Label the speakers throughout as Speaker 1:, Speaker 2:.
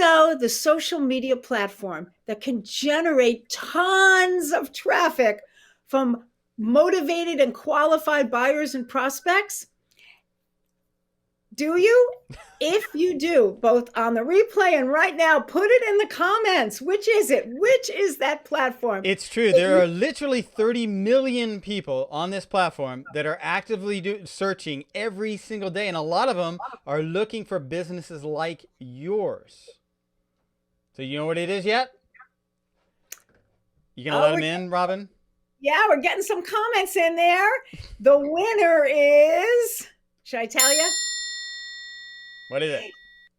Speaker 1: know the social media platform that can generate tons of traffic from motivated and qualified buyers and prospects? Do you? If you do, both on the replay and right now, put it in the comments. Which is it? Which is that platform?
Speaker 2: It's true. There are literally 30 million people on this platform that are actively searching every single day. And a lot of them are looking for businesses like yours. So you know what it is yet? You going to let them in, Robin?
Speaker 1: Yeah, we're getting some comments in there. The winner is, should I tell you?
Speaker 2: What is it?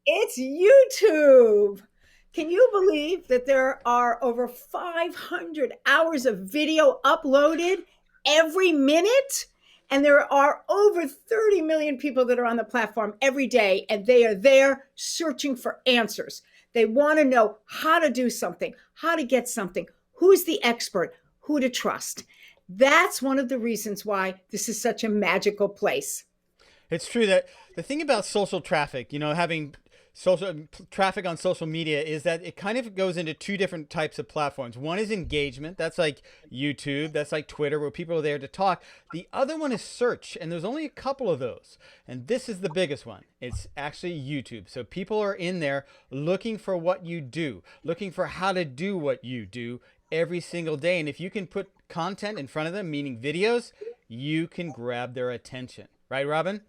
Speaker 1: It's YouTube. Can you believe that there are over 500 hours of video uploaded every minute? And there are over 30 million people that are on the platform every day, and they are there searching for answers. They want to know how to do something, how to get something, who's the expert, who to trust. That's one of the reasons why this is such a magical place.
Speaker 2: It's true that the thing about social traffic, having social traffic on social media, is that it kind of goes into two different types of platforms. One is engagement. That's like YouTube. That's like Twitter, where people are there to talk. The other one is search, and there's only a couple of those. And this is the biggest one. It's actually YouTube. So people are in there looking for what you do, looking for how to do what you do every single day. And if you can put content in front of them, meaning videos, you can grab their attention. Right, Robin?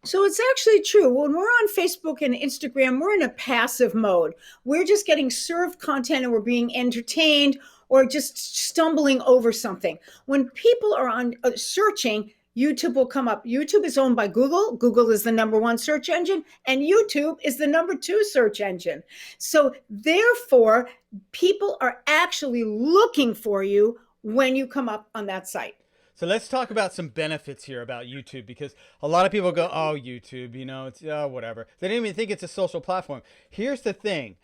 Speaker 1: So it's actually true. When we're on Facebook and Instagram, we're in a passive mode. We're just getting served content and we're being entertained or just stumbling over something. When people are on searching, YouTube will come up. YouTube is owned by Google. Google is the #1 search engine, and YouTube is the #2 search engine. So therefore, people are actually looking for you when you come up on that site.
Speaker 2: So let's talk about some benefits here about YouTube, because a lot of people go, oh, YouTube, it's whatever. They don't even think it's a social platform. Here's the thing.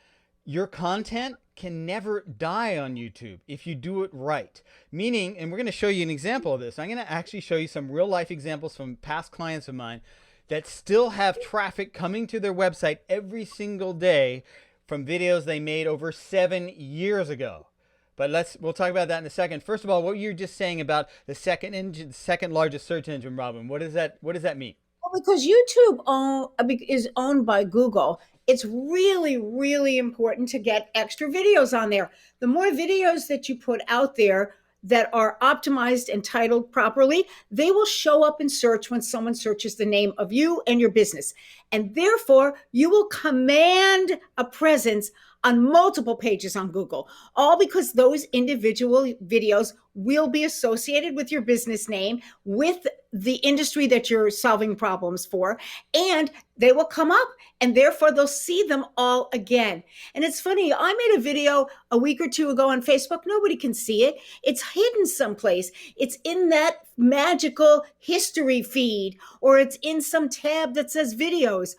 Speaker 2: Your content can never die on YouTube if you do it right. Meaning, and we're going to show you an example of this. I'm going to actually show you some real life examples from past clients of mine that still have traffic coming to their website every single day from videos they made over 7 years ago. But we'll talk about that in a second. First of all, what you're just saying about the second largest search engine, Robin, what does that mean?
Speaker 1: Well, because YouTube is owned by Google, it's really, really important to get extra videos on there. The more videos that you put out there that are optimized and titled properly, they will show up in search when someone searches the name of you and your business. And therefore, you will command a presence on multiple pages on Google, all because those individual videos will be associated with your business name, with the industry that you're solving problems for, and they will come up, and therefore they'll see them all again. And it's funny, I made a video a week or two ago on Facebook. Nobody can see it. It's hidden someplace. It's in that magical history feed, or it's in some tab that says videos,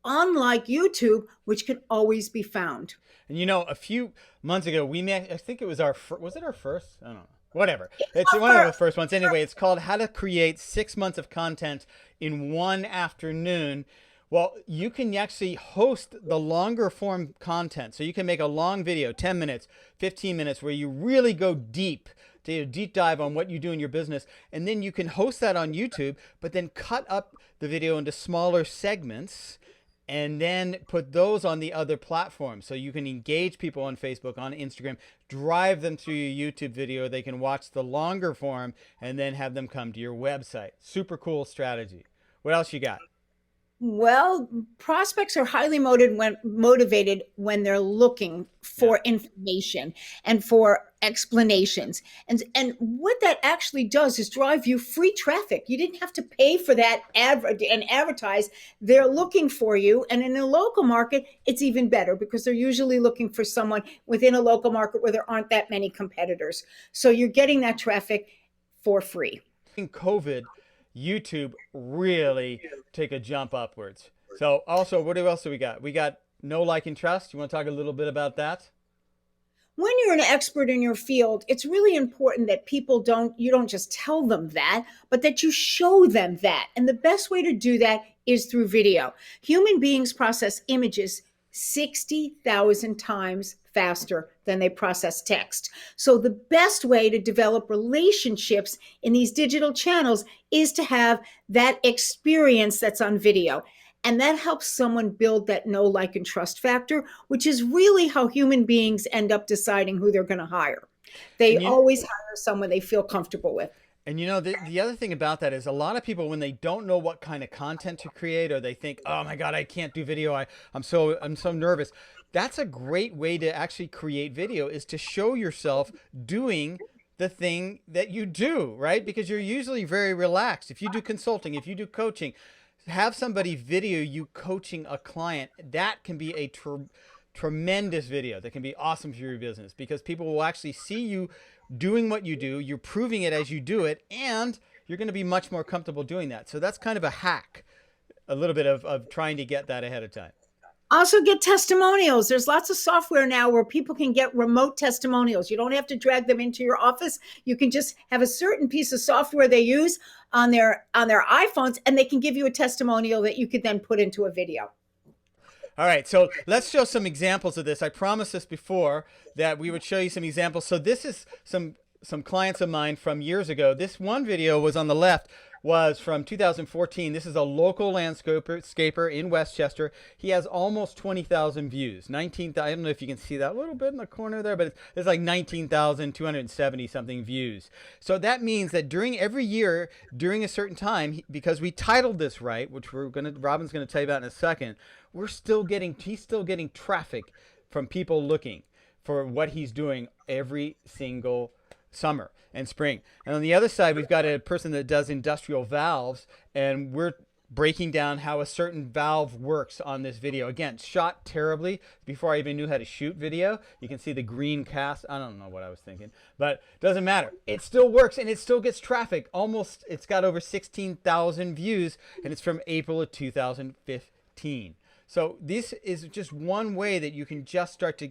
Speaker 1: unlike YouTube, which can always be found.
Speaker 2: And a few months ago, we met, I think it was was it our first? I don't know. Whatever. It's one of the first ones. Anyway, it's called How to Create 6 Months of Content in 1 Afternoon. Well, you can actually host the longer form content. So you can make a long video, 10 minutes, 15 minutes, where you really go deep, to deep dive on what you do in your business. And then you can host that on YouTube, but then cut up the video into smaller segments and then put those on the other platforms. So you can engage people on Facebook, on Instagram, drive them to your YouTube video. They can watch the longer form and then have them come to your website. Super cool strategy. What else you got?
Speaker 1: Well, prospects are highly motivated when they're looking for information and for explanations. And what that actually does is drive you free traffic. You didn't have to pay for that and advertise. They're looking for you. And in a local market, it's even better because they're usually looking for someone within a local market where there aren't that many competitors. So you're getting that traffic for free.
Speaker 2: In COVID, YouTube really take a jump upwards. So also, what else do we got? We got know, like, and trust. You want to talk a little bit about that?
Speaker 1: When you're an expert in your field, it's really important that you don't just tell them that, but that you show them that. And the best way to do that is through video. Human beings process images 60,000 times faster than they process text. So the best way to develop relationships in these digital channels is to have that experience that's on video. And that helps someone build that know, like, and trust factor, which is really how human beings end up deciding who they're going to hire. They
Speaker 2: And
Speaker 1: always hire someone they feel comfortable with.
Speaker 2: And you know, the other thing about that is a lot of people, when they don't know what kind of content to create, or they think, oh my God, I can't do video. I'm so nervous. That's a great way to actually create video, is to show yourself doing the thing that you do, right? Because you're usually very relaxed. If you do consulting, if you do coaching, have somebody video you coaching a client. That can be a tremendous video that can be awesome for your business, because people will actually see you doing what you do. You're proving it as you do it, and you're going to be much more comfortable doing that. So that's kind of a hack, a little bit of trying to get that ahead of time.
Speaker 1: Also, get testimonials. There's lots of software now where people can get remote testimonials. You don't have to drag them into your office. You can just have a certain piece of software they use on their iPhones, and they can give you a testimonial that you could then put into a video.
Speaker 2: All right, so let's show some examples of this. I promised this before that we would show you some examples. So this is some clients of mine from years ago. This one video was on the left, was from 2014. This is a local landscaper in Westchester. He has almost 20,000 views. 19,000. I don't know if you can see that a little bit in the corner there, but it's like 19,270 something views. So that means that every year, during a certain time, because we titled this right, which Robin's gonna tell you about in a second, he's still getting traffic from people looking for what he's doing every single summer and spring. And on the other side, we've got a person that does industrial valves, and we're breaking down how a certain valve works on this video. Again, shot terribly before I even knew how to shoot video. You can see the green cast. I don't know what I was thinking, but doesn't matter. It still works, and it still gets traffic. It's got over 16,000 views, and it's from April of 2015. So this is just one way that you can just start to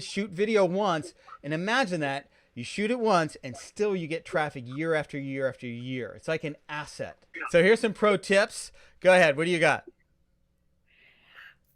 Speaker 2: shoot video once, and imagine that you shoot it once and still you get traffic year after year after year. It's like an asset. So here's some pro tips. Go ahead. What do you got?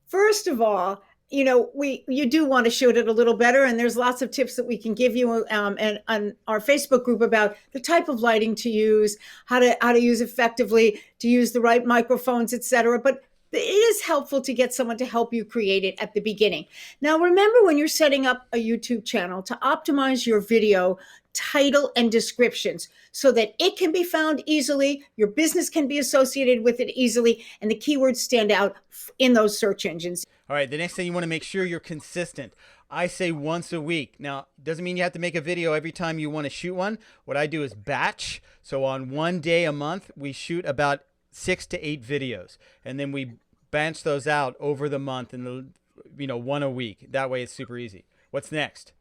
Speaker 1: First of all, you do want to shoot it a little better, and there's lots of tips that we can give you and on our Facebook group about the type of lighting to use, how to use effectively, to use the right microphones, etc. But it is helpful to get someone to help you create it at the beginning. Now, remember, when you're setting up a YouTube channel, to optimize your video title and descriptions so that it can be found easily, your business can be associated with it easily, and the keywords stand out in those search engines.
Speaker 2: All right, the next thing, you want to make sure you're consistent. I say once a week. Now, doesn't mean you have to make a video every time you want to shoot one. What I do is batch. So on one day a month, we shoot about 6 to 8 videos, and then we bench those out over the month, and one a week. That way it's super easy. What's next?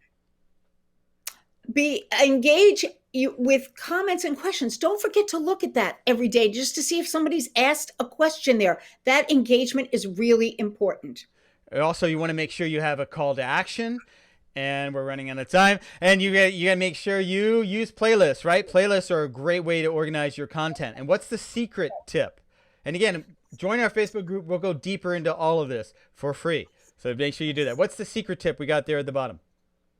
Speaker 1: Engage you with comments and questions. Don't forget to look at that every day just to see if somebody's asked a question there. That engagement is really important.
Speaker 2: Also, you want to make sure you have a call to action. And we're running out of time. And you gotta make sure you use playlists, right? Playlists are a great way to organize your content. And what's the secret tip? And again, join our Facebook group. We'll go deeper into all of this for free. So make sure you do that. What's the secret tip we got there at the bottom?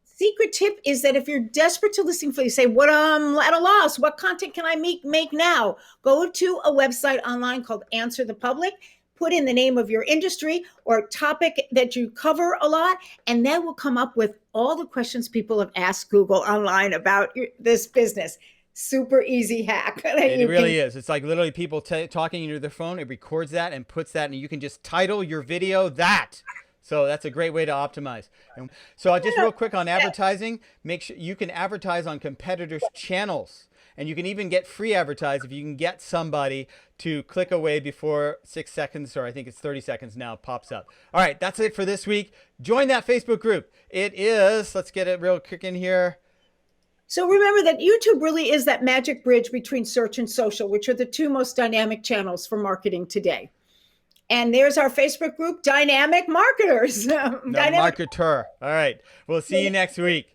Speaker 1: Secret tip is that if you're desperate to listen for, you say, what at a loss, what content can I make now? Go to a website online called Answer the Public. Put in the name of your industry or topic that you cover a lot, and that will come up with all the questions people have asked Google online about this business. Super easy hack.
Speaker 2: It really is. It's like literally people talking into their phone. It records that and puts that, and you can just title your video that. So that's a great way to optimize. And so just real quick on advertising, make sure you can advertise on competitors' channels. And you can even get free advertise if you can get somebody to click away before 6 seconds, or I think it's 30 seconds now, pops up. All right, that's it for this week. Join that Facebook group. It is, let's get it real quick in here.
Speaker 1: So remember that YouTube really is that magic bridge between search and social, which are the two most dynamic channels for marketing today. And there's our Facebook group, Dynamic Marketers.
Speaker 2: Marketer. All right, we'll see you next week.